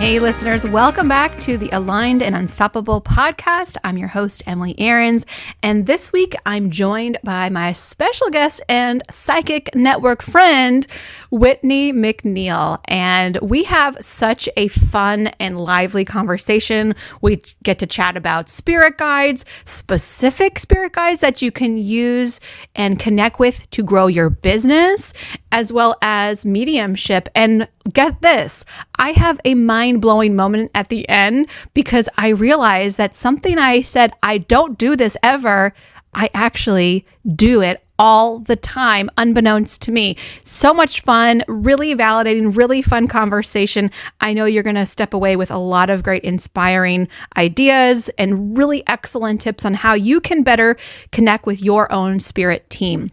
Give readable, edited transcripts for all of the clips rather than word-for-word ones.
Hey listeners, welcome back to the Aligned and Unstoppable podcast. I'm your host, Emily Aarons, and this week I'm joined by my special guest and psychic network friend, Whitney McNeill. And we have such a fun and lively conversation. We get to chat about spirit guides, specific spirit guides that you can use and connect with to grow your business, as well as mediumship. And get this, I have a mind-blowing moment at the end because I realized that something I said, I don't do this ever, I actually do it all the time, unbeknownst to me. So much fun, really validating, really fun conversation. I know you're going to step away with a lot of great inspiring ideas and really excellent tips on how you can better connect with your own spirit team.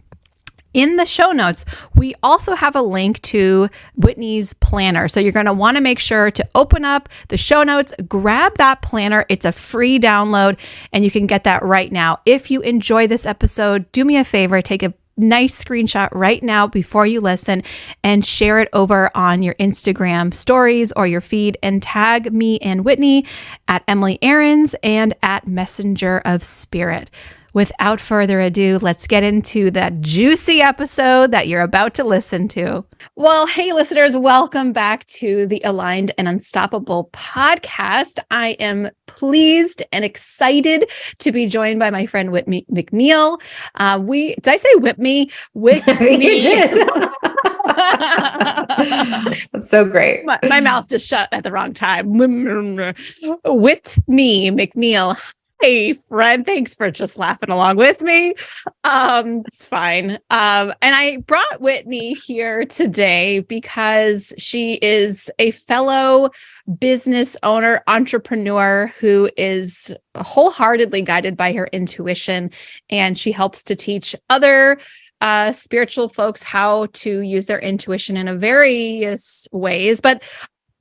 In the show notes, we also have a link to Whitney's planner. So you're going to want to make sure to open up the show notes, grab that planner. It's a free download and you can get that right now. If you enjoy this episode, do me a favor, take a nice screenshot right now before you listen and share it over on your Instagram stories or your feed and tag me and Whitney at Emily Aarons and at Messenger of Spirit. Without further ado, let's get into that juicy episode that you're about to listen to. Well, hey, listeners, welcome back to the Aligned and Unstoppable podcast. I am pleased and excited to be joined by my friend Whitney McNeill. Did I say Whitney? Whitney. You did. That's so great. My mouth just shut at the wrong time. Whitney McNeill. Hey, friend, thanks for just laughing along with me. It's fine. And I brought Whitney here today because she is a fellow business owner, entrepreneur who is wholeheartedly guided by her intuition. And she helps to teach other spiritual folks how to use their intuition in various ways. But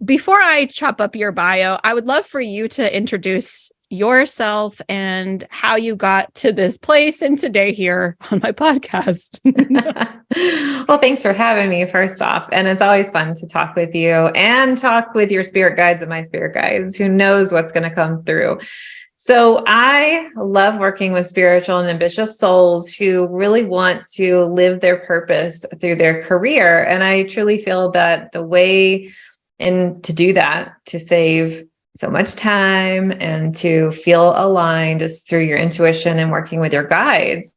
before I chop up your bio, I would love for you to introduce yourself and how you got to this place and today here on my podcast. Well, thanks for having me first off. And it's always fun to talk with you and talk with your spirit guides and my spirit guides. Who knows what's going to come through. So I love working with spiritual and ambitious souls who really want to live their purpose through their career. And I truly feel that the way to do that, to save so much time and to feel aligned is through your intuition and working with your guides.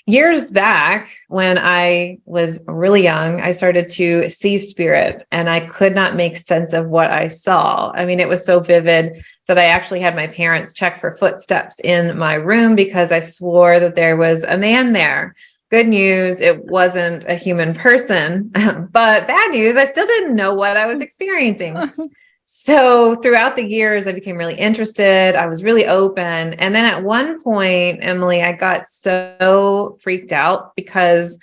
Years back, when I was really young, I started to see spirit and I could not make sense of what I saw. I mean, it was so vivid that I actually had my parents check for footsteps in my room because I swore that there was a man there. Good news, it wasn't a human person, but bad news, I still didn't know what I was experiencing. So throughout the years, I became really interested. I was really open. And then at one point, Emily, I got so freaked out because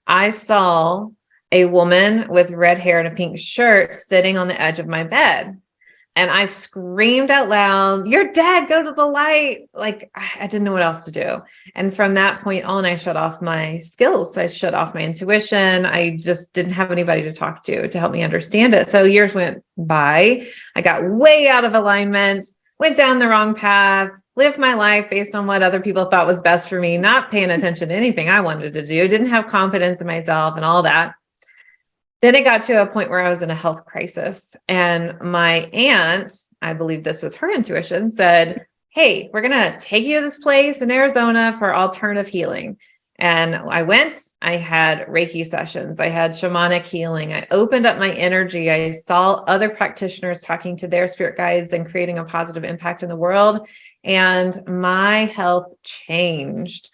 I saw a woman with red hair and a pink shirt sitting on the edge of my bed. And I screamed out loud, "You're dead, go to the light." Like I didn't know what else to do. And from that point on, I shut off my skills. I shut off my intuition. I just didn't have anybody to talk to help me understand it. So years went by. I got way out of alignment, went down the wrong path, lived my life based on what other people thought was best for me, not paying attention to anything I wanted to do, didn't have confidence in myself and all that. Then it got to a point where I was in a health crisis and my aunt, I believe this was her intuition, said, "Hey, we're going to take you to this place in Arizona for alternative healing." And I went, I had Reiki sessions, I had shamanic healing. I opened up my energy. I saw other practitioners talking to their spirit guides and creating a positive impact in the world. And my health changed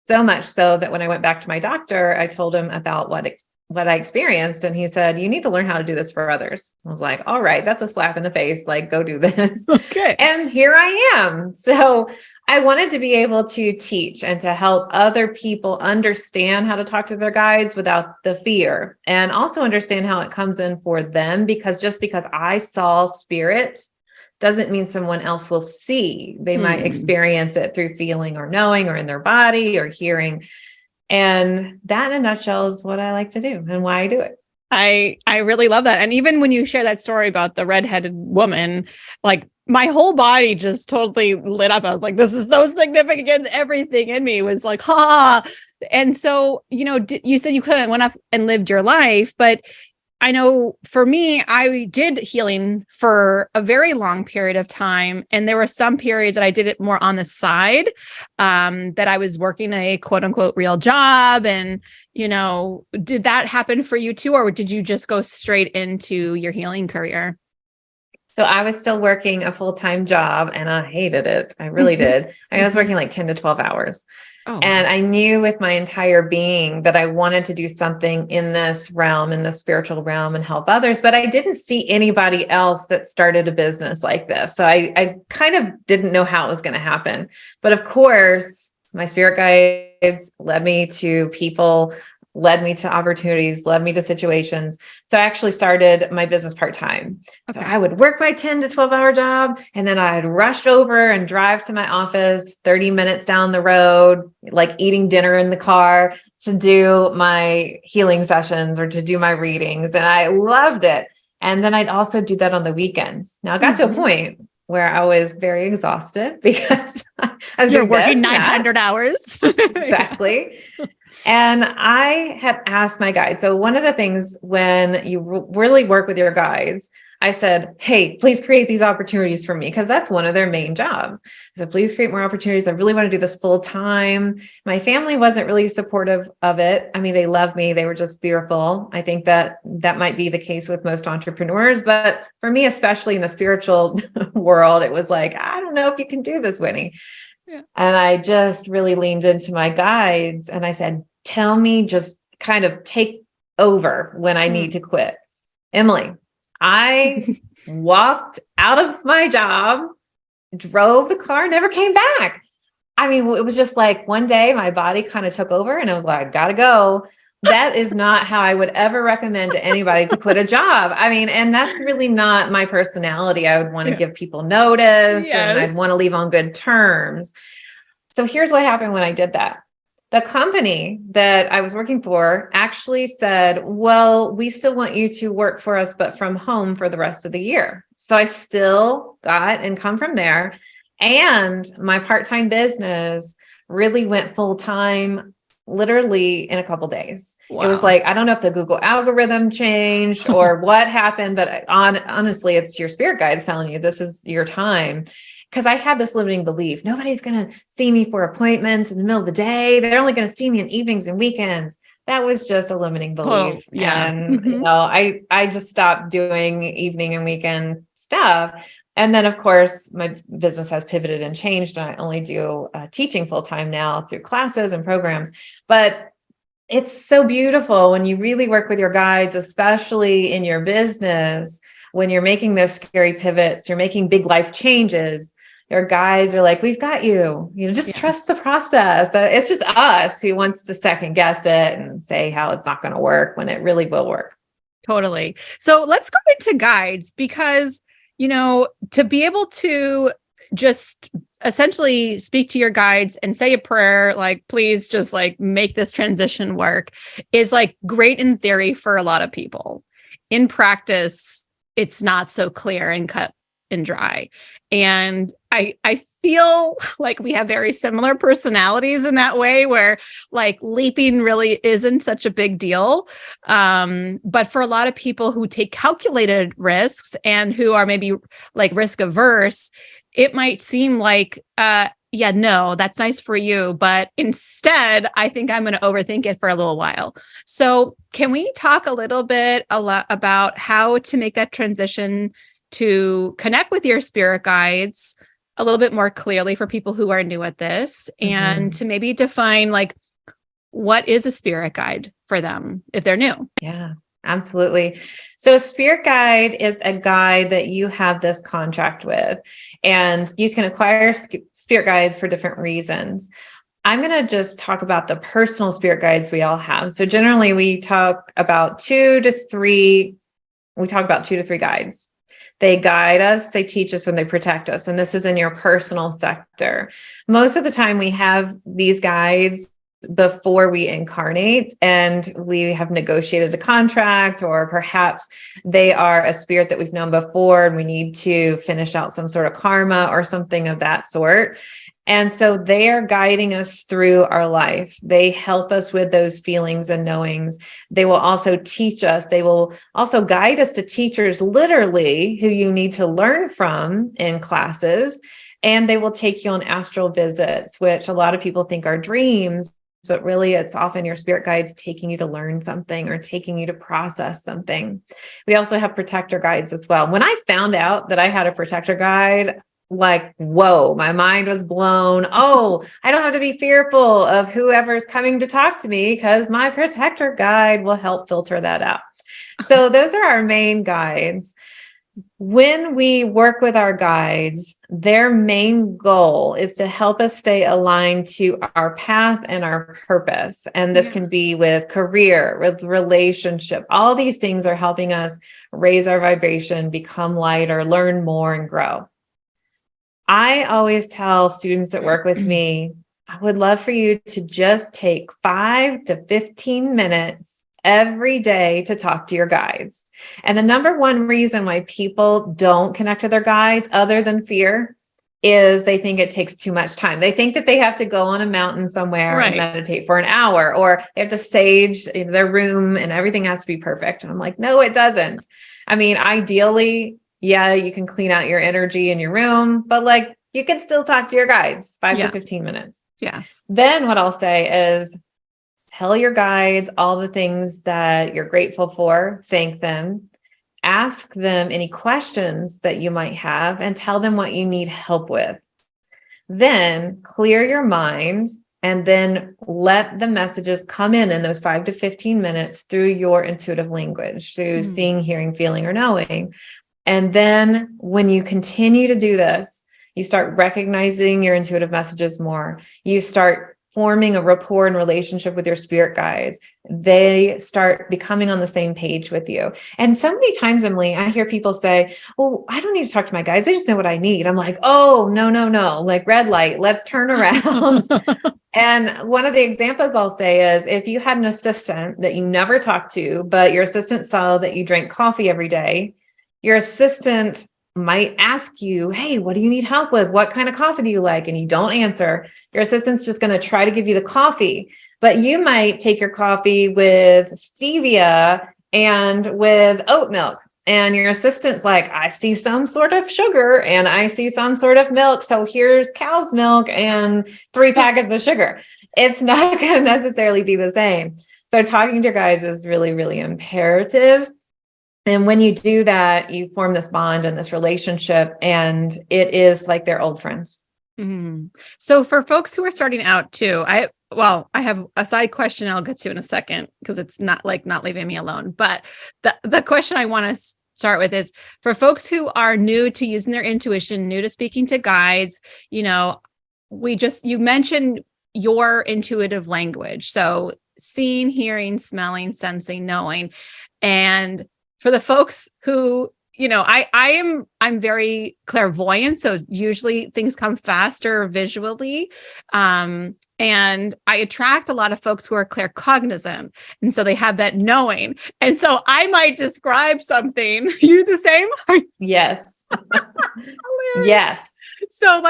so much so that when I went back to my doctor, I told him about what I experienced. And he said, "You need to learn how to do this for others." I was like, all right, that's a slap in the face. Like, go do this. Okay. And here I am. So I wanted to be able to teach and to help other people understand how to talk to their guides without the fear, and also understand how it comes in for them, because just because I saw spirit doesn't mean someone else will see. They might experience it through feeling or knowing or in their body or hearing. And that in a nutshell is what I like to do and why I do it. I really love that. And even when you share that story about the redheaded woman, like my whole body just totally lit up. I was like, this is so significant. Everything in me was like, ha. And so, you said you couldn't went up and lived your life, but I know for me, I did healing for a very long period of time. And there were some periods that I did it more on the side, that I was working a quote unquote real job. And, did that happen for you too? Or did you just go straight into your healing career? So I was still working a full-time job and I hated it. I really did. I was working like 10 to 12 hours. Oh, And I knew with my entire being that I wanted to do something in this realm, in the spiritual realm, and help others. But I didn't see anybody else that started a business like this. So I kind of didn't know how it was going to happen. But of course, my spirit guides led me to people, led me to opportunities, led me to situations. So I actually started my business part-time. So I would work my 10 to 12-hour job, and then I'd rush over and drive to my office 30 minutes down the road, like eating dinner in the car, to do my healing sessions or to do my readings. And I loved it. And then I'd also do that on the weekends. Now I got to a point where I was very exhausted because I was working 900 hours. Exactly. And I had asked my guide. So one of the things when you really work with your guides, I said, hey, please create these opportunities for me, because that's one of their main jobs. I said, please create more opportunities. I really want to do this full time. My family wasn't really supportive of it. I mean, they love me. They were just fearful. I think that might be the case with most entrepreneurs. But for me, especially in the spiritual world, it was like, I don't know if you can do this, Whitney. Yeah. And I just really leaned into my guides and I said, tell me, just kind of take over when I need to quit. Emily, I walked out of my job, drove the car, never came back. I mean, it was just like one day my body kind of took over and I was like, gotta go. That is not how I would ever recommend to anybody to quit a job. I mean, and that's really not my personality. I would want to give people notice and I'd want to leave on good terms. So here's what happened when I did that. The company that I was working for actually said, well, we still want you to work for us, but from home for the rest of the year. So I still got income from there. And my part-time business really went full-time literally in a couple of days. Wow. It was like, I don't know if the Google algorithm changed or what happened, but honestly, it's your spirit guides telling you this is your time. Because I had this limiting belief, nobody's going to see me for appointments in the middle of the day. They're only going to see me in evenings and weekends. That was just a limiting belief. Oh, yeah. And I just stopped doing evening and weekend stuff. And then, of course, my business has pivoted and changed. And I only do teaching full time now through classes and programs. But it's so beautiful when you really work with your guides, especially in your business, when you're making those scary pivots, you're making big life changes. Your guides are like, we've got you, just trust the process. It's just us who wants to second guess it and say how it's not going to work when it really will work. Totally. So let's go into guides because, to be able to just essentially speak to your guides and say a prayer, like, please just like make this transition work, is like great in theory for a lot of people. In practice, it's not so clear and cut and dry. And I feel like we have very similar personalities in that way, where like leaping really isn't such a big deal. But for a lot of people who take calculated risks and who are maybe like risk averse, it might seem like, no, that's nice for you. But instead, I think I'm going to overthink it for a little while. So can we talk a little bit about how to make that transition to connect with your spirit guides a little bit more clearly for people who are new at this, and to maybe define like, what is a spirit guide for them if they're new? Yeah. Absolutely. So a spirit guide is a guide that you have this contract with, and you can acquire spirit guides for different reasons. I'm going to just talk about the personal spirit guides we all have. So generally we talk about two to three guides. They guide us, they teach us, and they protect us. And this is in your personal sector. Most of the time we have these guides before we incarnate and we have negotiated a contract, or perhaps they are a spirit that we've known before and we need to finish out some sort of karma or something of that sort. And so they are guiding us through our life. They help us with those feelings and knowings. They will also teach us. They will also guide us to teachers, literally, who you need to learn from in classes. And they will take you on astral visits, which a lot of people think are dreams, but really it's often your spirit guides taking you to learn something or taking you to process something. We also have protector guides as well. When I found out that I had a protector guide, like, whoa, my mind was blown. Oh, I don't have to be fearful of whoever's coming to talk to me because my protector guide will help filter that out. So those are our main guides. When we work with our guides, their main goal is to help us stay aligned to our path and our purpose. And this can be with career, with relationship. All these things are helping us raise our vibration, become lighter, learn more, and grow. I always tell students that work with me, I would love for you to just take 5 to 15 minutes every day to talk to your guides. And the number one reason why people don't connect with their guides, other than fear, is they think it takes too much time. They think that they have to go on a mountain somewhere and meditate for an hour, or they have to sage their room and everything has to be perfect. And I'm like, no, it doesn't. I mean, ideally, yeah, you can clean out your energy in your room, but like you can still talk to your guides 5 to 15 minutes. Yes. Then what I'll say is tell your guides all the things that you're grateful for, thank them, ask them any questions that you might have, and tell them what you need help with. Then clear your mind and then let the messages come in those 5 to 15 minutes through your intuitive language, through seeing, hearing, feeling, or knowing. And then when you continue to do this, you start recognizing your intuitive messages more. You start forming a rapport and relationship with your spirit guides. They start becoming on the same page with you. And so many times, Emily, I hear people say, oh, I don't need to talk to my guides. I just know what I need. I'm like, oh, no. Like red light, let's turn around. And one of the examples I'll say is if you had an assistant that you never talked to, but your assistant saw that you drank coffee every day, your assistant might ask you, hey, what do you need help with? What kind of coffee do you like? And you don't answer. Your assistant's just going to try to give you the coffee, but you might take your coffee with stevia and with oat milk. And your assistant's like, I see some sort of sugar and I see some sort of milk. So here's cow's milk and 3 packets of sugar. It's not going to necessarily be the same. So talking to your guys is really, really imperative. And when you do that, you form this bond and this relationship, and it is like they're old friends. Mm-hmm. So for folks who are starting out too, I have a side question I'll get to in a second because it's not leaving me alone. But the question I want to start with is for folks who are new to using their intuition, new to speaking to guides, you mentioned your intuitive language. So seeing, hearing, smelling, sensing, knowing, and for the folks who, I'm very clairvoyant. So usually things come faster visually. And I attract a lot of folks who are claircognizant. And so they have that knowing. And so I might describe something. You the same? Yes. Yes. So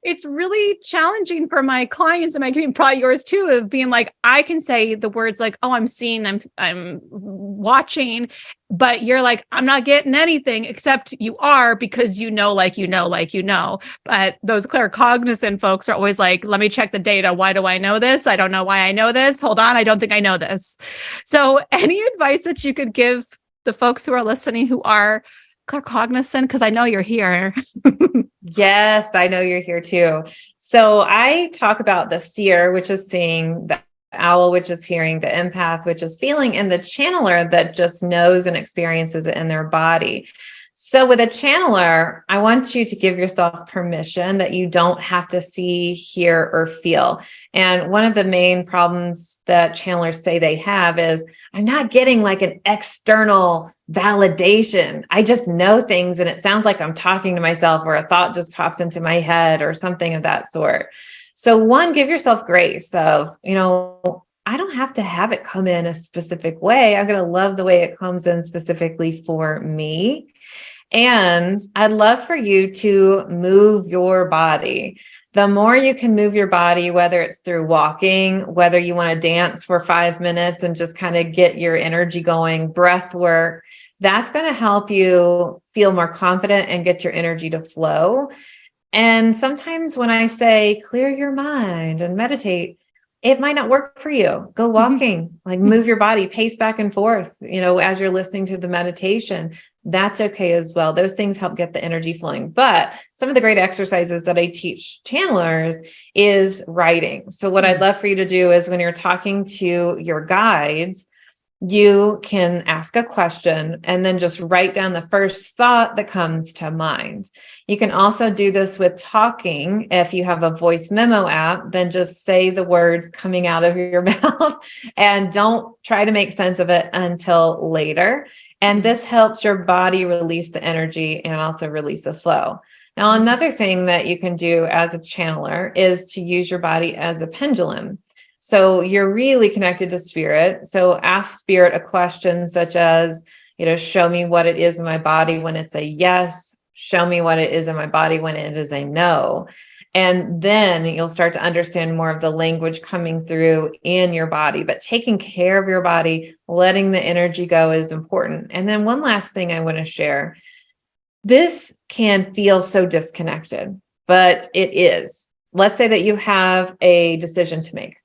it's really challenging for my clients and my community, probably yours too, of being like, I can say the words like, oh, I'm seeing, I'm watching, but you're like, I'm not getting anything except you are because you know. But those claircognizant folks are always like, let me check the data. Why do I know this? I don't know why I know this. Hold on. I don't think I know this. So any advice that you could give the folks who are listening who are claircognizant, because I know you're here. Yes, I know you're here too. So I talk about the seer, which is seeing, the owl, which is hearing, the empath, which is feeling, and the channeler that just knows and experiences it in their body. So with a channeler, I want you to give yourself permission that you don't have to see, hear, or feel. And one of the main problems that channelers say they have is, I'm not getting like an external validation. I just know things and it sounds like I'm talking to myself, or a thought just pops into my head or something of that sort. So one, give yourself grace of, I don't have to have it come in a specific way. I'm going to love the way it comes in specifically for me. And I'd love for you to move your body. The more you can move your body, whether it's through walking, whether you want to dance for 5 minutes and just kind of get your energy going, breath work, that's going to help you feel more confident and get your energy to flow. And sometimes when I say clear your mind and meditate, it might not work for you. Go walking, like move your body, pace back and forth, as you're listening to the meditation. That's okay as well. Those things help get the energy flowing. But some of the great exercises that I teach channelers is writing. So what I'd love for you to do is when you're talking to your guides, you can ask a question and then just write down the first thought that comes to mind. You can also do this with talking. If you have a voice memo app, then just say the words coming out of your mouth and don't try to make sense of it until later. And this helps your body release the energy and also release the flow. Now, another thing that you can do as a channeler is to use your body as a pendulum. So you're really connected to spirit. So ask spirit a question such as, show me what it is in my body when it's a yes. Show me what it is in my body when it is a no. And then you'll start to understand more of the language coming through in your body. But taking care of your body, letting the energy go is important. And then one last thing I want to share. This can feel so disconnected, but it is. Let's say that you have a decision to make.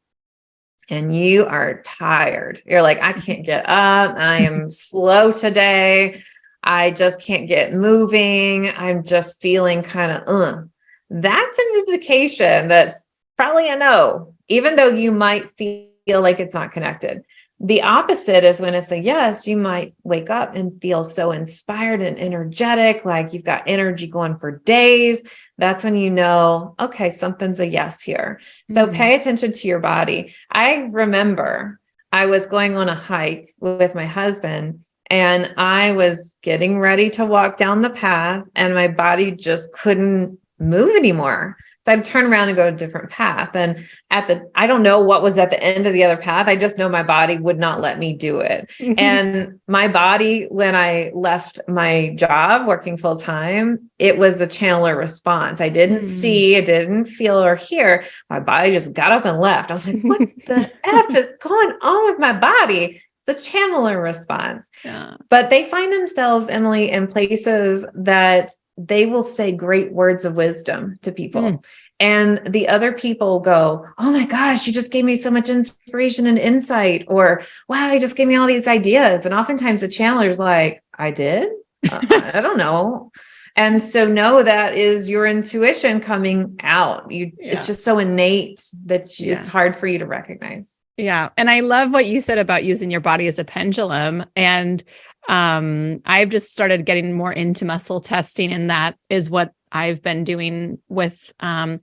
And you are tired. You're like, I can't get up. I am slow today. I just can't get moving. I'm just feeling kind of, That's an indication that's probably a no, even though you might feel like it's not connected. The opposite is when it's a yes, you might wake up and feel so inspired and energetic, like you've got energy going for days. That's when you know, okay, something's a yes here. So pay attention to your body. I remember I was going on a hike with my husband and I was getting ready to walk down the path and my body just couldn't move anymore. So I'd turn around and go a different path. And I don't know what was at the end of the other path. I just know my body would not let me do it. And my body, when I left my job working full time, it was a channeler response. I didn't see, I didn't feel or hear. My body just got up and left. I was like, what the F is going on with my body? It's a channeler response. Yeah. But they find themselves, Emily, in places that they will say great words of wisdom to people. And the other people go, oh my gosh, you just gave me so much inspiration and insight. Or, wow, you just gave me all these ideas. And oftentimes the channeler's like, I did? I don't know. And so know that is your intuition coming out. It's just so innate that it's hard for you to recognize. Yeah. And I love what you said about using your body as a pendulum. And I've just started getting more into muscle testing. And that is what I've been doing with, whether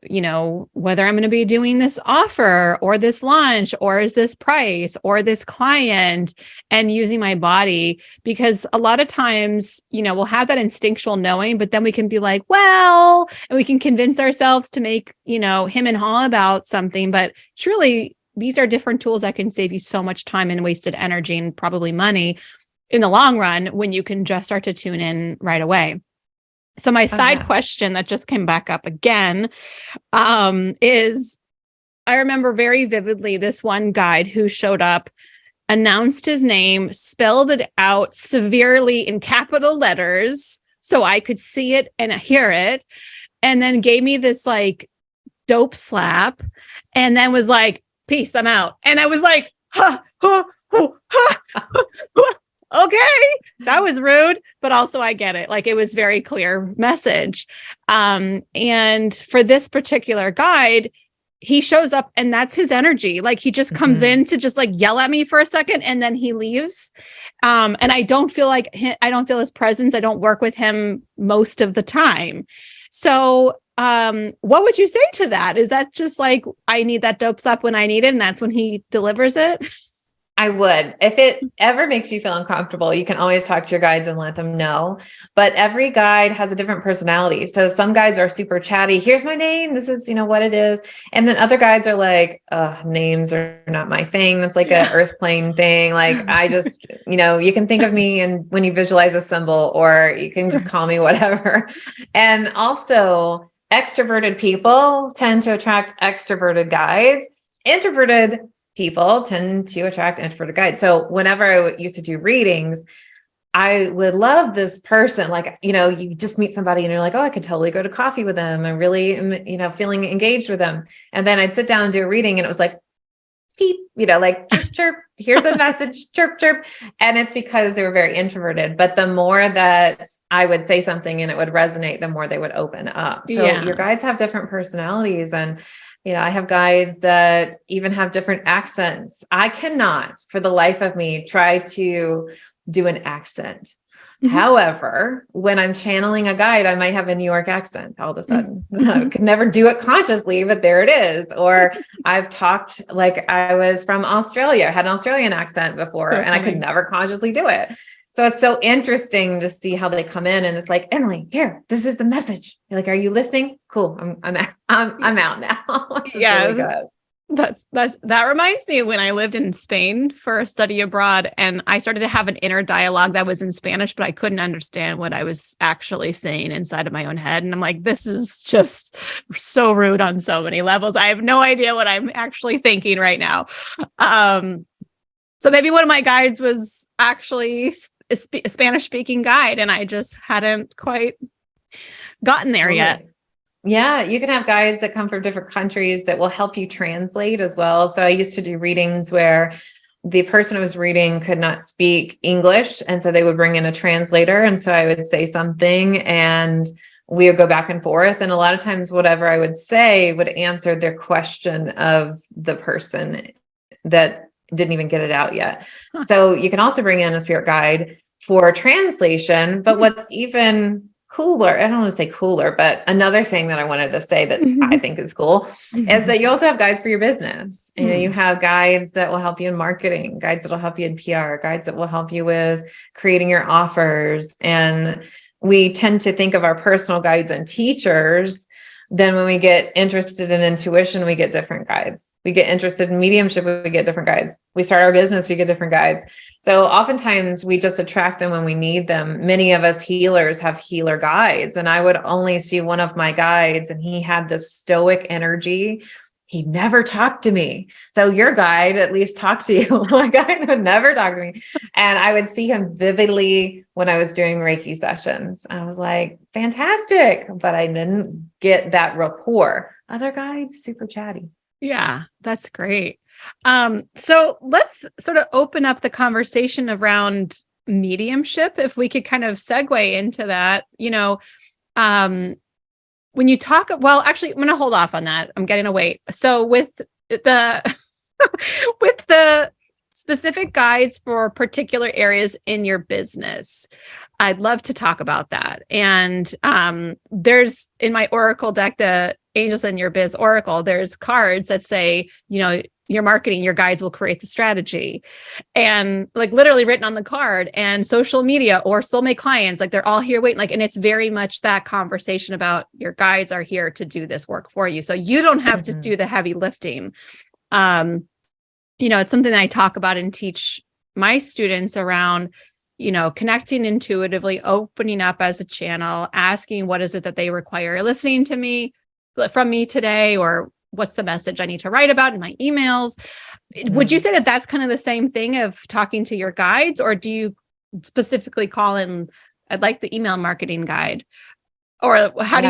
I'm going to be doing this offer or this launch or is this price or this client, and using my body, because a lot of times, we'll have that instinctual knowing, but then we can be like, well, and we can convince ourselves to make, him and haw about something. But truly, these are different tools that can save you so much time and wasted energy and probably money in the long run when you can just start to tune in right away. So my side question that just came back up again is, I remember very vividly this one guide who showed up, announced his name, spelled it out severely in capital letters so I could see it and hear it, and then gave me this like dope slap and then was like, peace, I'm out. And I was like, okay, that was rude, but also I get it. Like it was very clear message. And for this particular guide, he shows up and that's his energy. Like he just comes in to just like yell at me for a second and then he leaves. And I don't feel like I don't feel his presence. I don't work with him most of the time. So what would you say to that? Is that just like, I need that dope slap when I need it, and that's when he delivers it? I would. If it ever makes you feel uncomfortable, you can always talk to your guides and let them know. But every guide has a different personality. So some guides are super chatty. Here's my name. This is, what it is. And then other guides are like, names are not my thing. That's like a earth plane thing. Like I just, you can think of me and when you visualize a symbol, or you can just call me whatever. And also extroverted people tend to attract extroverted guides. Introverted people tend to attract introverted guides. So whenever I used to do readings, I would love this person. Like, you just meet somebody and you're like, oh, I could totally go to coffee with them. I really am, feeling engaged with them. And then I'd sit down and do a reading and it was like, beep, like chirp, chirp, here's a message, chirp, chirp. And it's because they were very introverted. But the more that I would say something and it would resonate, the more they would open up. So your guides have different personalities, and I have guides that even have different accents. I cannot, for the life of me, try to do an accent. However, when I'm channeling a guide, I might have a New York accent all of a sudden. I could never do it consciously, but there it is. Or I've talked like I was from Australia. I had an Australian accent before, and I could never consciously do it. So it's so interesting to see how they come in, and it's like, Emily, here, this is the message. You're like, are you listening? Cool. I'm out now. Really good. That reminds me of when I lived in Spain for a study abroad, and I started to have an inner dialogue that was in Spanish, but I couldn't understand what I was actually saying inside of my own head. And I'm like, this is just so rude on so many levels. I have no idea what I'm actually thinking right now. So maybe one of my guides was actually a Spanish speaking guide, and I just hadn't quite gotten there yet. Yeah, you can have guides that come from different countries that will help you translate as well. So I used to do readings where the person who was reading could not speak English, and so they would bring in a translator. And so I would say something and we would go back and forth. And a lot of times whatever I would say would answer their question of the person that didn't even get it out yet. So you can also bring in a spirit guide for translation. But what's even cooler, I don't want to say cooler, but another thing that I wanted to say that I think is cool is that you also have guides for your business. You have guides that will help you in marketing, guides that will help you in PR, guides that will help you with creating your offers. And we tend to think of our personal guides and teachers. Then when we get interested in intuition, we get different guides. We get interested in mediumship, we get different guides. We start our business, we get different guides. So oftentimes we just attract them when we need them. Many of us healers have healer guides, and I would only see one of my guides and he had this stoic energy. He never talked to me. So your guide at least talked to you. My guide would never talk to me. And I would see him vividly when I was doing Reiki sessions. I was like, fantastic. But I didn't get that rapport. Other guides, super chatty. Yeah, that's great. So let's sort of open up the conversation around mediumship. If we could kind of segue into that, when you talk, well, actually, I'm going to hold off on that. I'm getting away. So with the, with the specific guides for particular areas in your business, I'd love to talk about that. And there's in my Oracle deck, the Angels in Your Biz Oracle, there's cards that say, your marketing, your guides will create the strategy, and like literally written on the card, and social media or soulmate clients, like they're all here waiting. Like, and it's very much that conversation about your guides are here to do this work for you. So you don't have to do the heavy lifting. It's something that I talk about and teach my students around, connecting intuitively, opening up as a channel, asking what is it that they require listening to me from me today, or what's the message I need to write about in my emails. Would you say that that's kind of the same thing of talking to your guides, or do you specifically call in, I'd like the email marketing guide, or how do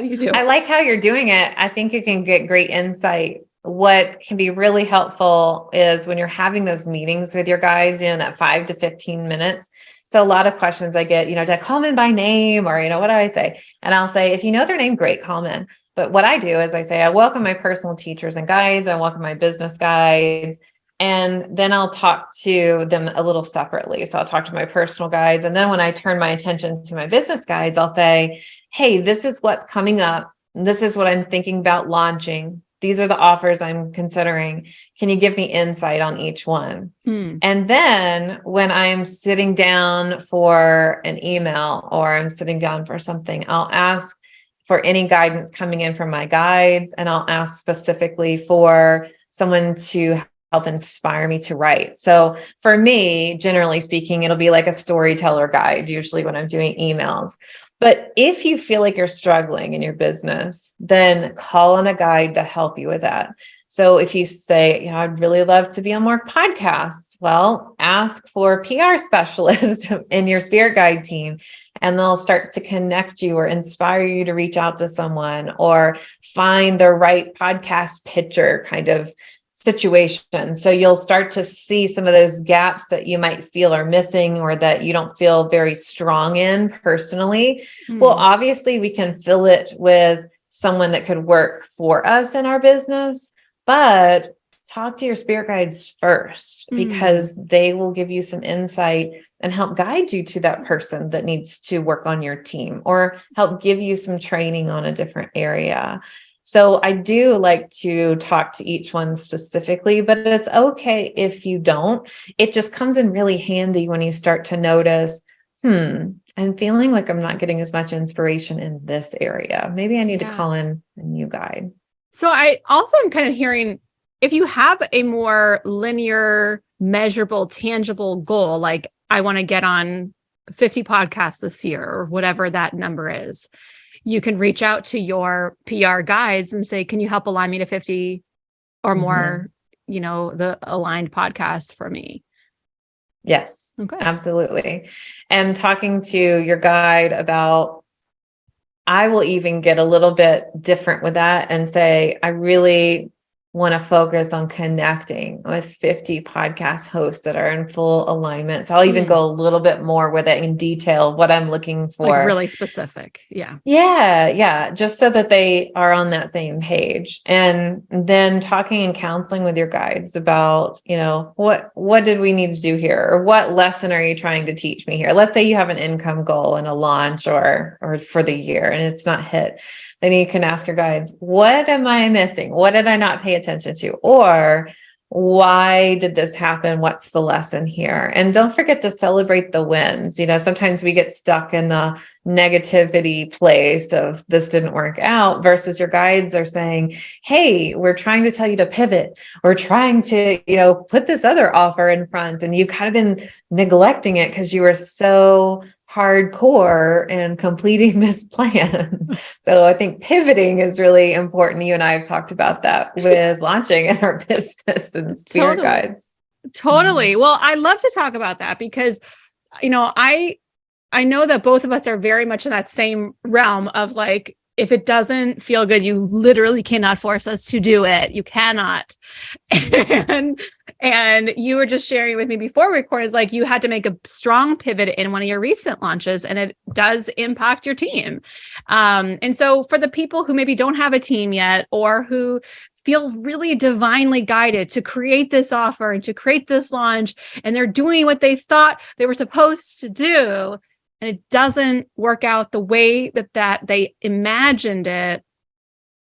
you do? I like how you're doing it. I think you can get great insight. What can be really helpful is when you're having those meetings with your guides, that 5 to 15 minutes. So a lot of questions I get, do I call them in by name, or, what do I say? And I'll say, if you know their name, great, call them in. But what I do is I say, I welcome my personal teachers and guides. I welcome my business guides. And then I'll talk to them a little separately. So I'll talk to my personal guides. And then when I turn my attention to my business guides, I'll say, hey, this is what's coming up. This is what I'm thinking about launching. these are the offers I'm considering. Can you give me insight on each one? Hmm. And then when I'm sitting down for an email or I'm sitting down for something, I'll ask for any guidance coming in from my guides, and I'll ask specifically for someone to help inspire me to write. So for me, generally speaking, it'll be like a storyteller guide, usually when I'm doing emails. But if you feel like you're struggling in your business, then call on a guide to help you with that. So if you say, I'd really love to be on more podcasts, well, ask for a PR specialist in your spirit guide team, and they'll start to connect you or inspire you to reach out to someone or find the right podcast pitcher kind of situation. So you'll start to see some of those gaps that you might feel are missing or that you don't feel very strong in personally. Well, obviously we can fill it with someone that could work for us in our business, but talk to your spirit guides first, because they will give you some insight and help guide you to that person that needs to work on your team or help give you some training on a different area. So I do like to talk to each one specifically, but it's okay if you don't. It just comes in really handy when you start to notice, I'm feeling like I'm not getting as much inspiration in this area. Maybe I need to call in a new guide. So I also am kind of hearing, if you have a more linear, measurable, tangible goal, like I want to get on 50 podcasts this year or whatever that number is, you can reach out to your PR guides and say, can you help align me to 50 or more, the aligned podcasts for me? Yes, okay. Absolutely. And talking to your guide about, I will even get a little bit different with that and say, I really want to focus on connecting with 50 podcast hosts that are in full alignment. So I'll even go a little bit more with it in detail, what I'm looking for. Like really specific. Yeah. Yeah. Just so that they are on that same page. And then talking and counseling with your guides about, what did we need to do here? Or what lesson are you trying to teach me here? Let's say you have an income goal in a launch or for the year and it's not hit. Then you can ask your guides, what am I missing? What did I not pay attention to? Or why did this happen? What's the lesson here? And don't forget to celebrate the wins. Sometimes we get stuck in the negativity place of this didn't work out versus your guides are saying, hey, we're trying to tell you to pivot. We're trying to, put this other offer in front, and you've kind of been neglecting it because you were so hardcore in completing this plan. So I think pivoting is really important. You and I have talked about that with launching in our business and spirit guides. Totally. Well, I love to talk about that because, I know that both of us are very much in that same realm of like, if it doesn't feel good, you literally cannot force us to do it. You cannot. And you were just sharing with me before we recorded, is like you had to make a strong pivot in one of your recent launches, and it does impact your team. And so for the people who maybe don't have a team yet, or who feel really divinely guided to create this offer and to create this launch, and they're doing what they thought they were supposed to do, and it doesn't work out the way that they imagined it,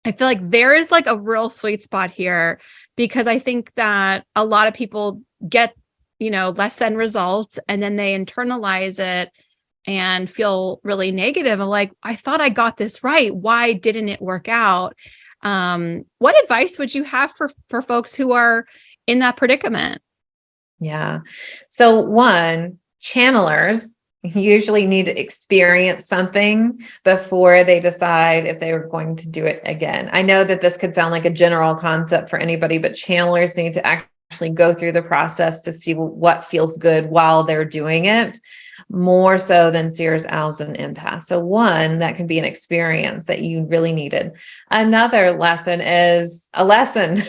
I feel like there is like a real sweet spot here, because I think that a lot of people get, less than results, and then they internalize it and feel really negative. I'm like, I thought I got this right. Why didn't it work out? What advice would you have for folks who are in that predicament? Yeah. So one, channelers usually need to experience something before they decide if they were going to do it again. I know that this could sound like a general concept for anybody, but channelers need to actually go through the process to see what feels good while they're doing it, more so than seers, owls, and empaths. So one, that can be an experience that you really needed. Another lesson is a lesson.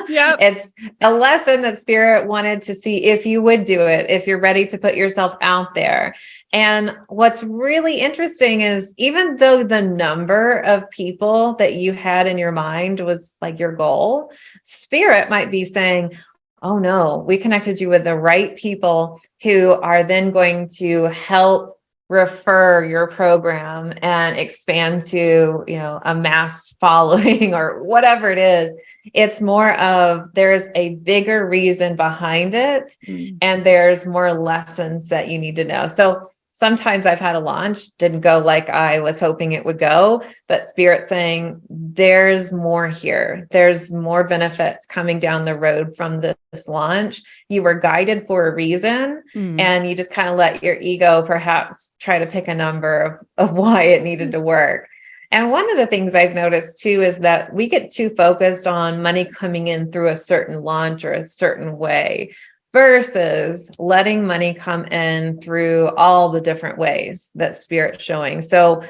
Yep. It's a lesson that spirit wanted to see if you would do it, if you're ready to put yourself out there. And what's really interesting is, even though the number of people that you had in your mind was like your goal, spirit might be saying, oh no, we connected you with the right people who are then going to help refer your program and expand to, a mass following or whatever it is. It's more of there's a bigger reason behind it, and there's more lessons that you need to know. So sometimes I've had a launch, didn't go like I was hoping it would go, but Spirit saying there's more here. There's more benefits coming down the road from this launch. You were guided for a reason, and you just kind of let your ego perhaps try to pick a number of why it needed to work. And one of the things I've noticed too is that we get too focused on money coming in through a certain launch or a certain way, versus letting money come in through all the different ways that Spirit's showing. So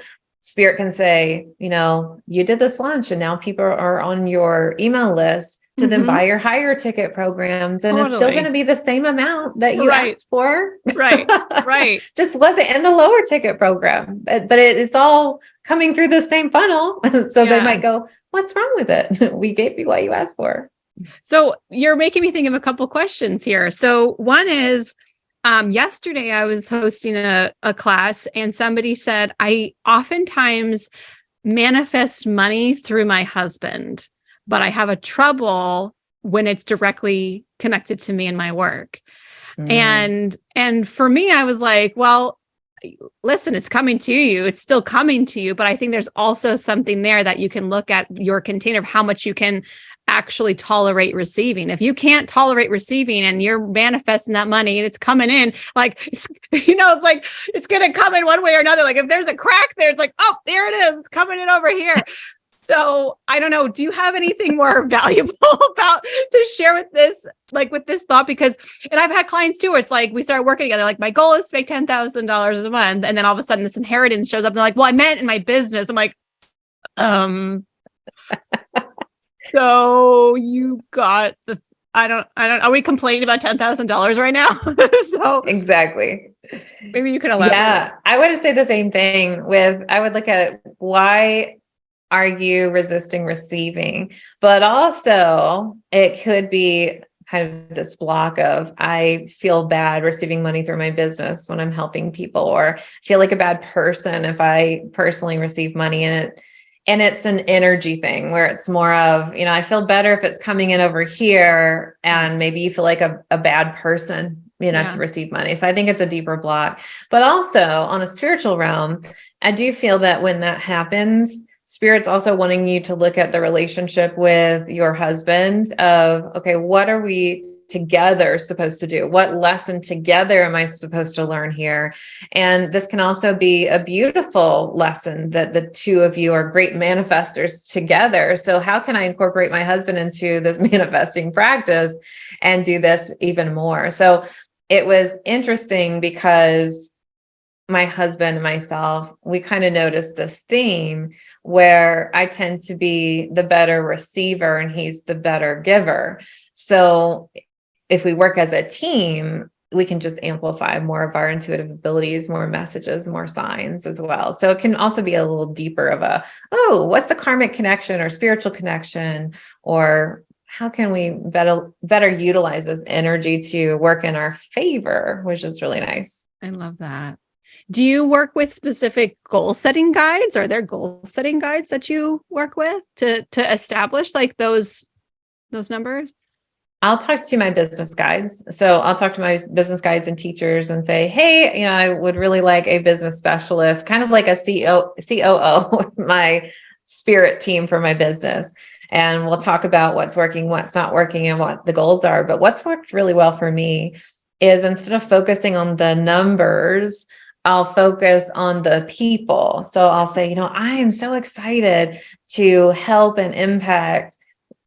Spirit can say, you did this launch and now people are on your email list to then buy your higher ticket programs. And it's still going to be the same amount that you asked for. Right. Just wasn't in the lower ticket program, but it's all coming through the same funnel. So they might go, what's wrong with it? We gave you what you asked for. So you're making me think of a couple questions here. So one is, yesterday I was hosting a class and somebody said, I oftentimes manifest money through my husband, but I have a trouble when it's directly connected to me and my work. And for me, I was like, well, listen, it's coming to you. It's still coming to you. But I think there's also something there that you can look at your container of how much you can actually tolerate receiving. If you can't tolerate receiving and you're manifesting that money and it's coming in, like, it's like, it's going to come in one way or another. Like if there's a crack there, it's like, oh, there it is. It's coming in over here. So I don't know. Do you have anything more valuable to share with this, like with this thought? Because, and I've had clients too, where it's like, we started working together. Like my goal is to make $10,000 a month. And then all of a sudden this inheritance shows up and they're like, well, I meant in my business. I'm like, so you got I don't, are we complaining about $10,000 right now? So exactly. Maybe you could elaborate. Yeah, I would say the same thing I would look at why are you resisting receiving? But also it could be kind of this block of, I feel bad receiving money through my business when I'm helping people, or feel like a bad person if I personally receive money in it. And it's an energy thing where it's more of, I feel better if it's coming in over here, and maybe you feel like a bad person, to receive money. So I think it's a deeper block. But also on a spiritual realm, I do feel that when that happens, Spirit's also wanting you to look at the relationship with your husband of, okay, what are we together supposed to do? What lesson together am I supposed to learn here? And this can also be a beautiful lesson that the two of you are great manifestors together. So how can I incorporate my husband into this manifesting practice and do this even more? So it was interesting because my husband and myself, we kind of noticed this theme where I tend to be the better receiver and he's the better giver. So if we work as a team, we can just amplify more of our intuitive abilities, more messages, more signs as well. So it can also be a little deeper of what's the karmic connection or spiritual connection, or how can we better utilize this energy to work in our favor, which is really nice. I love that. Do you work with specific goal setting guides? Are there goal setting guides that you work with to establish like those numbers? I'll talk to my business guides. So I'll talk to my business guides and teachers and say, hey, I would really like a business specialist, kind of like a COO, my spirit team for my business. And we'll talk about what's working, what's not working, and what the goals are. But what's worked really well for me is, instead of focusing on the numbers, I'll focus on the people. So I'll say, I am so excited to help and impact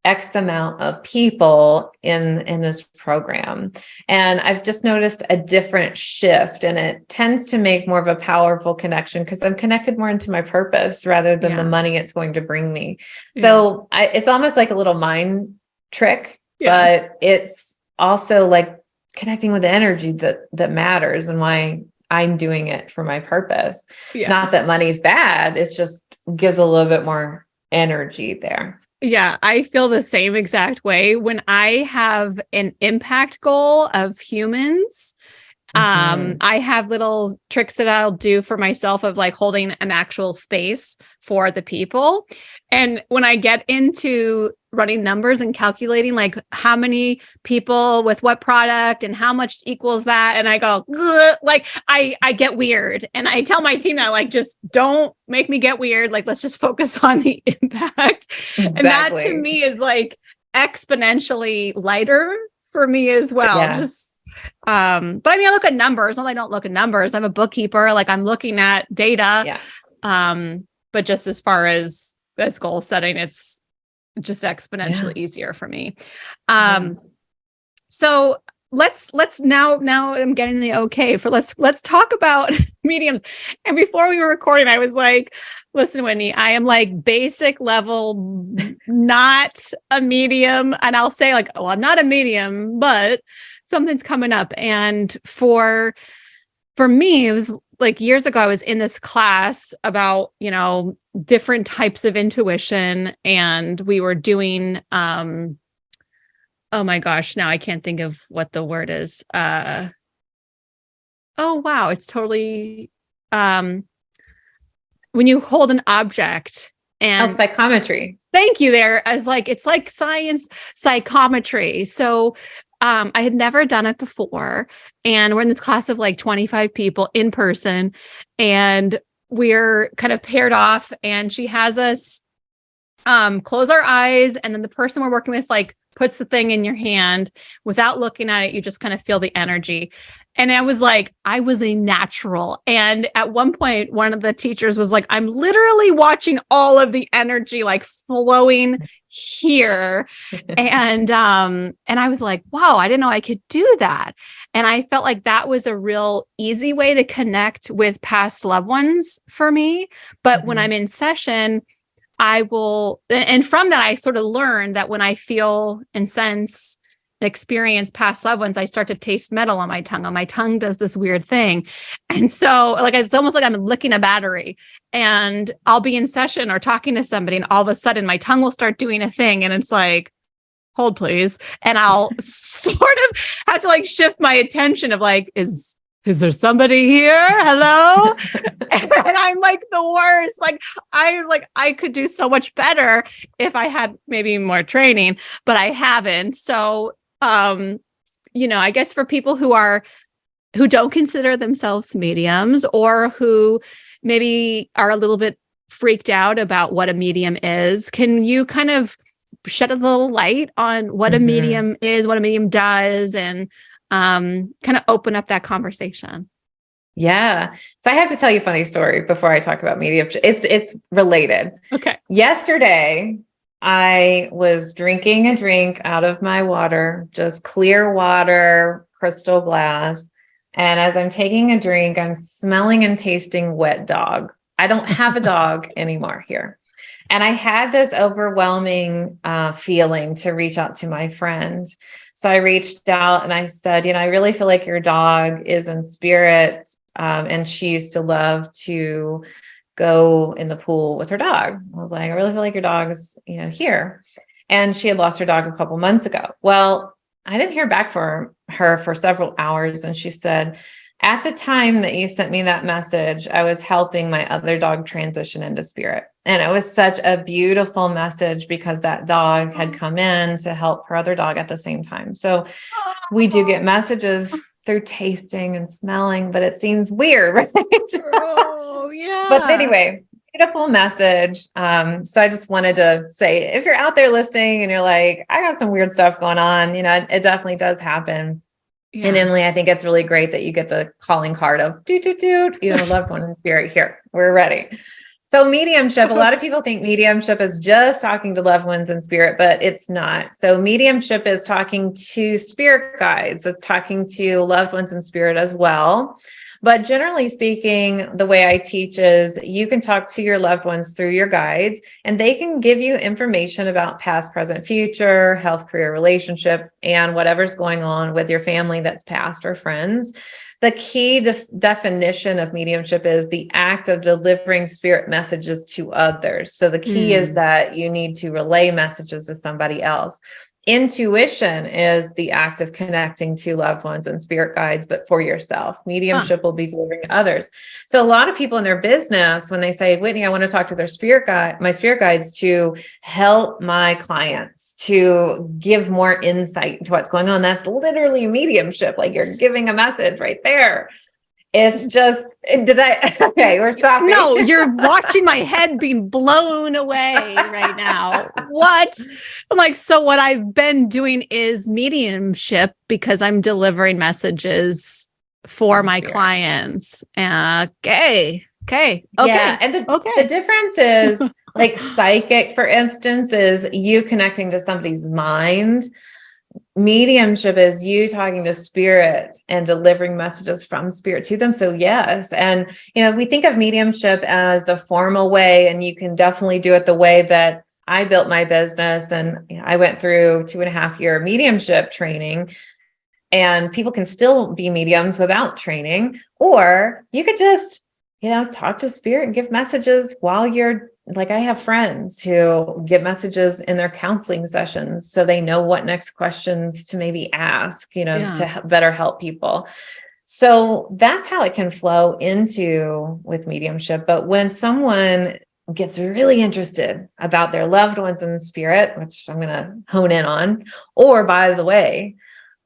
X amount of people in this program. And I've just noticed a different shift, and it tends to make more of a powerful connection because I'm connected more into my purpose rather than the money it's going to bring me. Yeah. So it's almost like a little mind trick, but it's also like connecting with the energy that matters and why I'm doing it for my purpose. Yeah. Not that money's bad. It's just gives a little bit more energy there. Yeah, I feel the same exact way. When I have an impact goal of humans, I have little tricks that I'll do for myself of like holding an actual space for the people. And when I get into running numbers and calculating like how many people with what product and how much equals that, and I go, like I get weird. And I tell my team that like, just don't make me get weird. Like, let's just focus on the impact. Exactly. And that to me is like exponentially lighter for me as well. Yeah. But I mean, I look at numbers. Not that I don't look at numbers. I'm a bookkeeper. Like I'm looking at data. Yeah. But just as far as goal setting, it's just exponentially easier for me. So let's now I'm getting the okay for let's talk about mediums. And before we were recording, I was like, listen, Whitney, I am like basic level, not a medium. And I'll say like, well, I'm not a medium, but something's coming up. And for me, it was like years ago, I was in this class about, different types of intuition. And we were doing, oh my gosh, now I can't think of what the word is. Oh, wow. It's totally, when you hold an object and psychometry. Thank you there. As like, it's like science psychometry. So I had never done it before. And we're in this class of like 25 people in person. And we're kind of paired off. And she has us close our eyes. And then the person we're working with like puts the thing in your hand without looking at it. You just kind of feel the energy. And I was a natural. And at one point, one of the teachers was like, I'm literally watching all of the energy like flowing here. And I was like, wow, I didn't know I could do that. And I felt like that was a real easy way to connect with past loved ones for me. But when I'm in session, I will, and from that, I sort of learned that when I feel and sense and experience past loved ones, I start to taste metal on my tongue. My tongue does this weird thing. And so like, it's almost like I'm licking a battery, and I'll be in session or talking to somebody, and all of a sudden my tongue will start doing a thing. And it's like, hold please. And I'll sort of have to like shift my attention of like, is there somebody here? Hello? And I'm like the worst. Like, I was like, I could do so much better if I had maybe more training, but I haven't. So, I guess for people who don't consider themselves mediums, or who maybe are a little bit freaked out about what a medium is, can you kind of shed a little light on what a medium is, what a medium does, and kind of open up that conversation? Yeah. So I have to tell you a funny story before I talk about mediumship. It's related. Okay. Yesterday, I was drinking a drink out of my water, just clear water, crystal glass. And as I'm taking a drink, I'm smelling and tasting wet dog. I don't have a dog anymore here. And I had this overwhelming feeling to reach out to my friend. So I reached out and I said, I really feel like your dog is in spirit. And she used to love to go in the pool with her dog. I was like, I really feel like your dog's, here. And she had lost her dog a couple months ago. Well, I didn't hear back from her for several hours. And she said, at the time that you sent me that message, I was helping my other dog transition into spirit. And it was such a beautiful message because that dog had come in to help her other dog at the same time. So we do get messages through tasting and smelling, but it seems weird, right? Oh, yeah. But anyway, beautiful message. So I just wanted to say, if you're out there listening and you're like, I got some weird stuff going on, it definitely does happen. Yeah. And Emily, I think it's really great that you get the calling card of doot, doot, doot, loved one in spirit here. We're ready. So mediumship, a lot of people think mediumship is just talking to loved ones in spirit, but it's not. So mediumship is talking to spirit guides. It's talking to loved ones in spirit as well. But generally speaking, the way I teach is you can talk to your loved ones through your guides, and they can give you information about past, present, future, health, career, relationship, and whatever's going on with your family that's past or friends. The key definition of mediumship is the act of delivering spirit messages to others. So the key is that you need to relay messages to somebody else. Intuition is the act of connecting to loved ones and spirit guides, but for yourself. Mediumship will be delivering to others. So a lot of people in their business, when they say, Whitney, I want to talk to their spirit guide, my spirit guides to help my clients, to give more insight into what's going on. That's literally mediumship. Like you're giving a message right there. It's just, okay, we're stopping. No, you're watching my head being blown away right now. What? I'm like, so what I've been doing is mediumship because I'm delivering messages for my clients. Okay. Yeah. And the difference is like psychic, for instance, is you connecting to somebody's mind. Mediumship is you talking to spirit and delivering messages from spirit to them. So yes. And, we think of mediumship as the formal way, and you can definitely do it the way that I built my business. And I went through 2.5-year mediumship training, and people can still be mediums without training, or you could just, talk to spirit and give messages while you're like, I have friends who get messages in their counseling sessions so they know what next questions to maybe ask, to better help people. So that's how it can flow into with mediumship. But when someone gets really interested about their loved ones in spirit, which I'm going to hone in on, or by the way,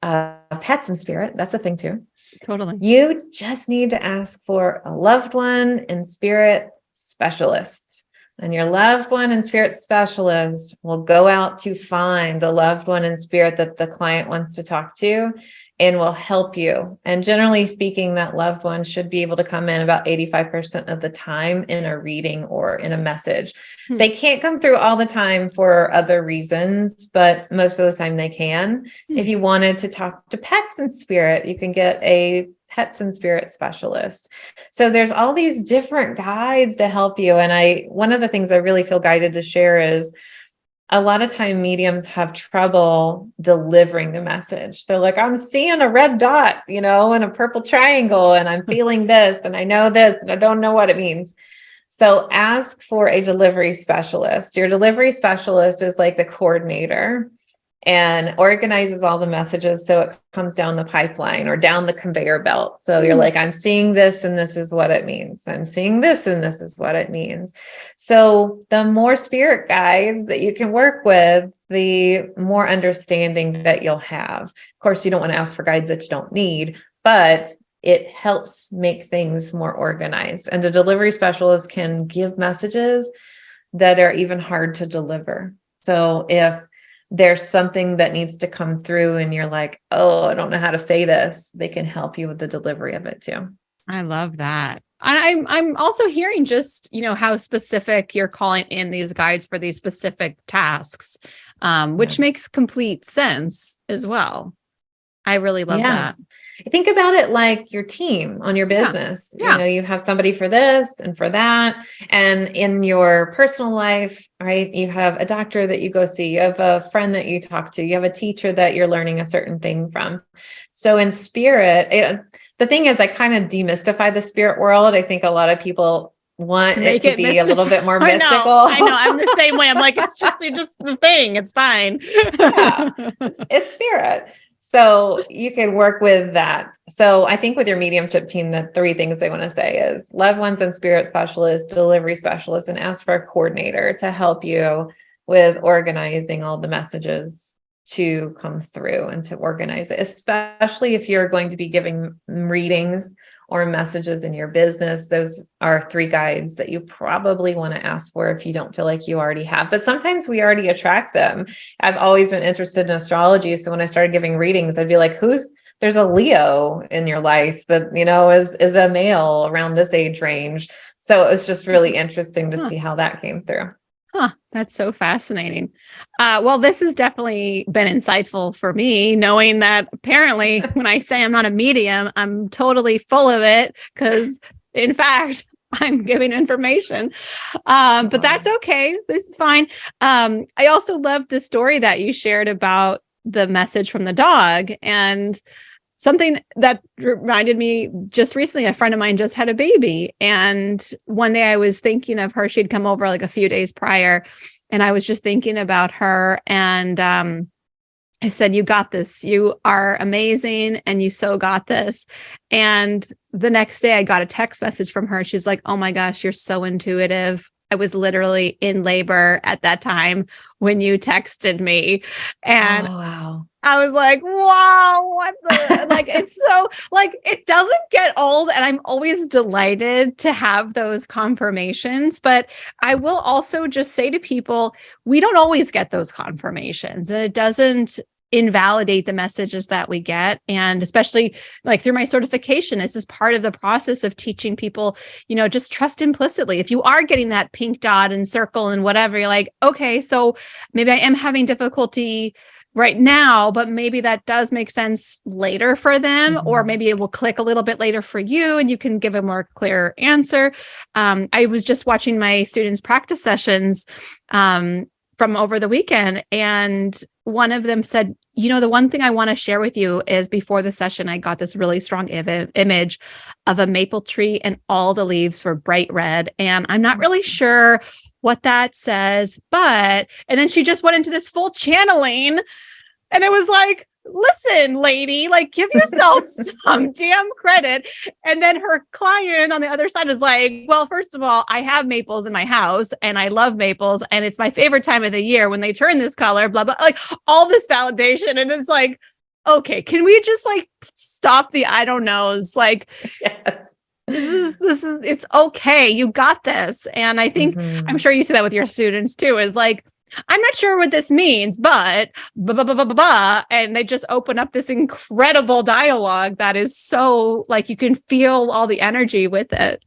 pets in spirit, that's a thing too. Totally. You just need to ask for a loved one in spirit specialist. And your loved one and spirit specialist will go out to find the loved one in spirit that the client wants to talk to and will help you. And generally speaking, that loved one should be able to come in about 85% of the time in a reading or in a message. They can't come through all the time for other reasons, but most of the time they can. If you wanted to talk to pets in spirit, you can get a pets and spirit specialist. So there's all these different guides to help you. And one of the things I really feel guided to share is a lot of time mediums have trouble delivering the message. They're like, I'm seeing a red dot, and a purple triangle, and I'm feeling this, and I know this, and I don't know what it means. So ask for a delivery specialist. Your delivery specialist is like the coordinator and organizes all the messages so it comes down the pipeline or down the conveyor belt. So you're like, I'm seeing this and this is what it means. I'm seeing this and this is what it means. So the more spirit guides that you can work with, the more understanding that you'll have. Of course, you don't want to ask for guides that you don't need, but it helps make things more organized. And the delivery specialist can give messages that are even hard to deliver. So if there's something that needs to come through and you're like, oh, I don't know how to say this, they can help you with the delivery of it too. I love that. I'm also hearing just, how specific you're calling in these guides for these specific tasks, which makes complete sense as well. I really love that. Think about it like your team on your business. You have somebody for this and for that. And in your personal life, right, you have a doctor that you go see, you have a friend that you talk to, you have a teacher that you're learning a certain thing from. So in spirit, the thing is, I kind of demystify the spirit world. I think a lot of people want it to be a little bit more mystical. I know. I'm the same way. I'm like, it's just the thing. It's fine. It's spirit. So you can work with that. So I think with your mediumship team, the 3 things they want to say is loved ones and spirit specialist, delivery specialist, and ask for a coordinator to help you with organizing all the messages to come through and to organize it, especially if you're going to be giving readings or messages in your business. Those are 3 guides that you probably want to ask for if you don't feel like you already have. But sometimes we already attract them. I've always been interested in astrology. So when I started giving readings, I'd be like, there's a Leo in your life that, is a male around this age range. So it was just really interesting to see how that came through. That's so fascinating. Well, this has definitely been insightful for me, knowing that apparently when I say I'm not a medium, I'm totally full of it because, in fact, I'm giving information. But that's okay. This is fine. I also love the story that you shared about the message from the dog, and something that reminded me just recently, a friend of mine just had a baby. And one day I was thinking of her. She'd come over like a few days prior. And I was just thinking about her. And I said, you got this. You are amazing. And you so got this. And the next day I got a text message from her. She's like, oh my gosh, you're so intuitive. I was literally in labor at that time when you texted me. And Oh, wow. I was like, wow, what the, like, it's so, like, it doesn't get old. And I'm always delighted to have those confirmations. But I will also just say to people, we don't always get those confirmations, and it doesn't invalidate the messages that we get. And especially like through my certification, this is part of the process of teaching people, just trust implicitly. If you are getting that pink dot and circle and whatever, you're like, okay, so maybe I am having difficulty right now, but maybe that does make sense later for them, or maybe it will click a little bit later for you and you can give a more clear answer. I was just watching my students' practice sessions from over the weekend, and one of them said, the one thing I want to share with you is before the session, I got this really strong image of a maple tree and all the leaves were bright red. And I'm not really sure what that says, and then she just went into this full channeling, and it was like, listen, lady, like, give yourself some damn credit. And then her client on the other side is like, well, first of all, I have maples in my house and I love maples and it's my favorite time of the year when they turn this color, blah, blah, like all this validation. And it's like, okay, can we just like stop the I don't knows? Like, yes. This is, it's okay. You got this. And I think, I'm sure you see that with your students too, is like, I'm not sure what this means, but blah, blah, blah, blah, blah, blah. And they just open up this incredible dialogue that is so like, you can feel all the energy with it.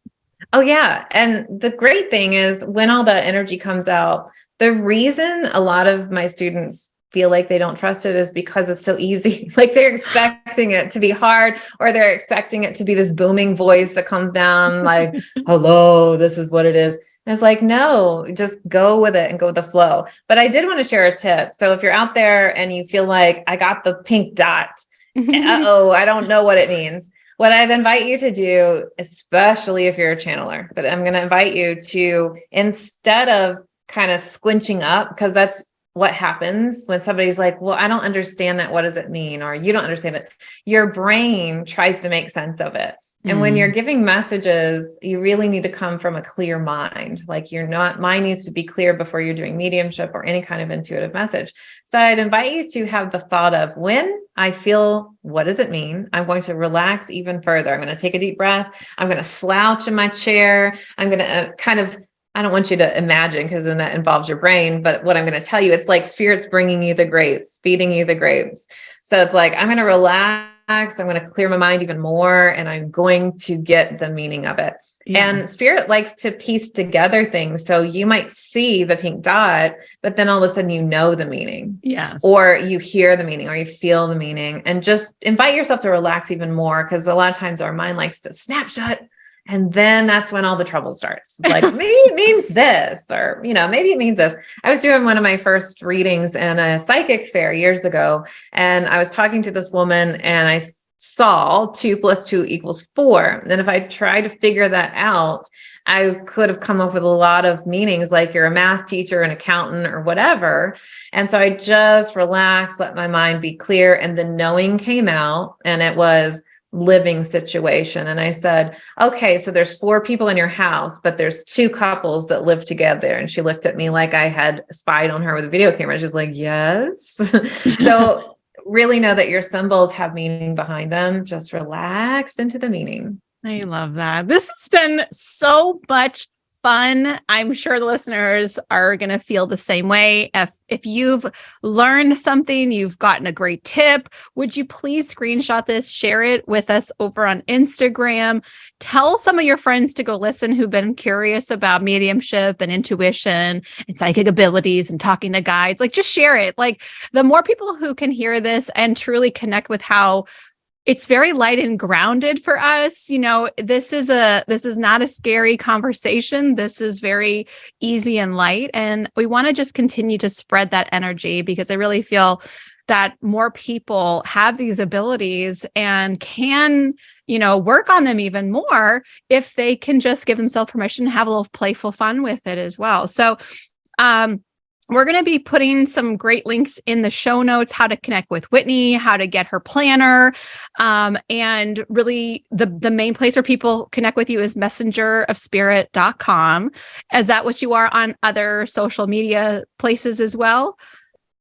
Oh yeah. And the great thing is when all that energy comes out, the reason a lot of my students feel like they don't trust it is because it's so easy. Like they're expecting it to be hard, or they're expecting it to be this booming voice that comes down like, hello, this is what it is. And it's like, no, just go with it and go with the flow. But I did want to share a tip. So if you're out there and you feel like I got the pink dot, I don't know what it means. What I'd invite you to do, especially if you're a channeler, but I'm going to invite you to, instead of kind of squinching up, because that's what happens when somebody's like, well, I don't understand that. What does it mean? Or you don't understand it. Your brain tries to make sense of it. And when you're giving messages, you really need to come from a clear mind. Like mind needs to be clear before you're doing mediumship or any kind of intuitive message. So I'd invite you to have the thought of, when I feel, what does it mean? I'm going to relax even further. I'm going to take a deep breath. I'm going to slouch in my chair. I'm going to I don't want you to imagine, because then that involves your brain. But what I'm going to tell you, it's like spirit's bringing you the grapes, feeding you the grapes. So it's like, I'm going to relax. I'm going to clear my mind even more, and I'm going to get the meaning of it. Yeah. And spirit likes to piece together things. So you might see the pink dot, but then all of a sudden, the meaning. Yes. Or you hear the meaning, or you feel the meaning, and just invite yourself to relax even more. Because a lot of times our mind likes to snap shut. And then that's when all the trouble starts. Like, maybe it means this, or, maybe it means this. I was doing one of my first readings in a psychic fair years ago, and I was talking to this woman, and I saw 2 + 2 = 4. And if I tried to figure that out, I could have come up with a lot of meanings, like you're a math teacher, an accountant, or whatever. And so I just relaxed, let my mind be clear. And the knowing came out, and it was living situation. And I said, okay, so there's 4 people in your house, but there's 2 couples that live together. And she looked at me like I had spied on her with a video camera. She's like, yes. So really know that your symbols have meaning behind them. Just relax into the meaning. I love that. This has been so much fun. I'm sure the listeners are going to feel the same way. If you've learned something, you've gotten a great tip, would you please screenshot this, share it with us over on Instagram, tell some of your friends to go listen who've been curious about mediumship and intuition and psychic abilities and talking to guides. Like, just share it. Like, the more people who can hear this and truly connect with how it's very light and grounded for us. This is not a scary conversation. This is very easy and light. And we want to just continue to spread that energy, because I really feel that more people have these abilities and can, work on them even more if they can just give themselves permission to have a little playful fun with it as well. So, We're going to be putting some great links in the show notes, how to connect with Whitney, how to get her planner. And really the main place where people connect with you is messengerofspirit.com. Is that what you are on other social media places as well?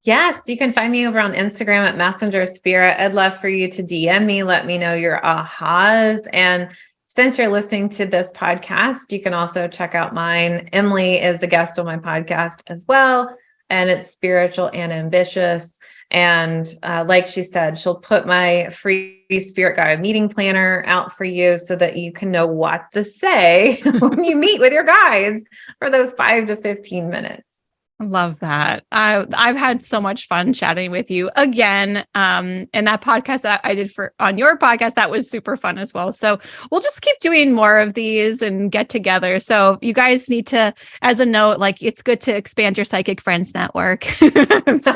Yes, you can find me over on Instagram at Messenger Spirit. I'd love for you to DM me, let me know your ahas. And since you're listening to this podcast, you can also check out mine. Emily is a guest on my podcast as well, and it's Spiritual and Ambitious. And like she said, she'll put my free spirit guide meeting planner out for you so that you can know what to say when you meet with your guides for those 5 to 15 minutes. Love that. I've had so much fun chatting with you again. And that podcast that I did on your podcast, that was super fun as well. So we'll just keep doing more of these and get together. So you guys need to, as a note, like it's good to expand your psychic friends network. It's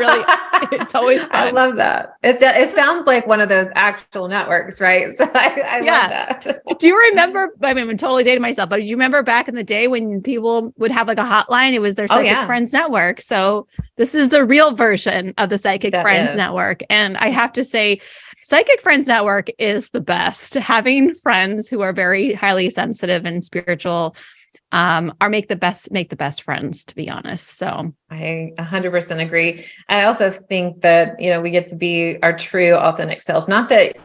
always fun. I love that. It sounds like one of those actual networks, right? So I love that. Do you remember, I mean, I'm totally dating myself, but do you remember back in the day when people would have like a hotline? It was their psychic friends network. So this is the real version of the Psychic Friends Network. And I have to say, Psychic Friends Network is the best. Having friends who are very highly sensitive and spiritual make the best friends, to be honest. So I 100% agree. I also think that, we get to be our true authentic selves. Not that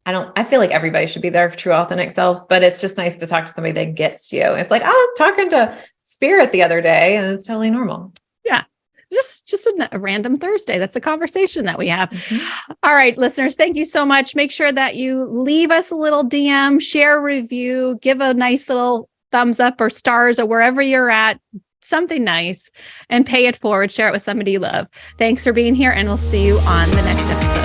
I feel like everybody should be their true authentic selves, but it's just nice to talk to somebody that gets you. It's like, I was talking to Spirit the other day and it's totally normal. Yeah. Just a random Thursday. That's a conversation that we have. Mm-hmm. All right, listeners, thank you so much. Make sure that you leave us a little DM, share a review, give a nice little thumbs up or stars or wherever you're at, something nice, and pay it forward. Share it with somebody you love. Thanks for being here, and we'll see you on the next episode.